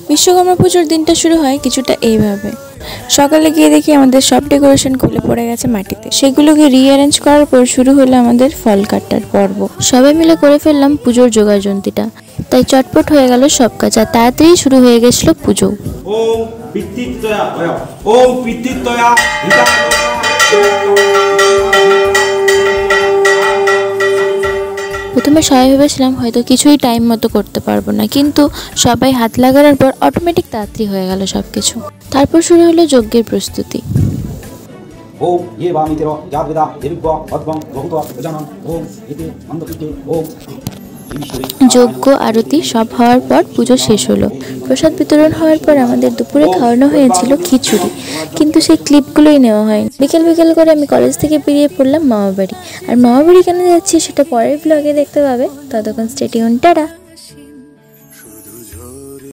বিশ্বকর্মা পুজোর দিনটা শুরু হয় কিছুটা এইভাবে। সকালে গিয়ে দেখি আমাদের সব ডেকোরেশন খুলে পড়ে গেছে মাটিতে। সেগুলোকে রিঅ্যারেঞ্জ করার পর শুরু হলো আমাদের ফল কাটার পর্ব। সবাই মিলে করে ফেললাম পুজোর জোগাড়যন্ত্রীটা, তাই চটপট হয়ে গেল সব কাজ আর তাড়াতাড়ি শুরু হয়ে গেছিল পুজো। প্রথমে সবাই ভেবেছিলাম হয়তো কিছুই টাইম মতো করতে পারবো না, কিন্তু সবাই হাত লাগানোর পর অটোমেটিক তাড়াতাড়ি হয়ে গেল সবকিছু। তারপর শুরু হলো যজ্ঞের প্রস্তুতি। যজ্ঞ আরতি সব হওয়ার পর পুজো শেষ হলো। প্রসাদ বিতরণ হওয়ার পর আমাদের দুপুরে খাওয়ানো হয়েছিল খিচুড়ি, কিন্তু সেই ক্লিপগুলোই নেওয়া হয়নি। বিকেল বিকেল করে আমি কলেজ থেকে বেরিয়ে পড়লাম মামাবাড়ি। আর মামাবাড়ি কেন যাচ্ছি সেটা পরের ব্লগে দেখতে পাবে। ততক্ষণ স্টে টিউন, টাটা।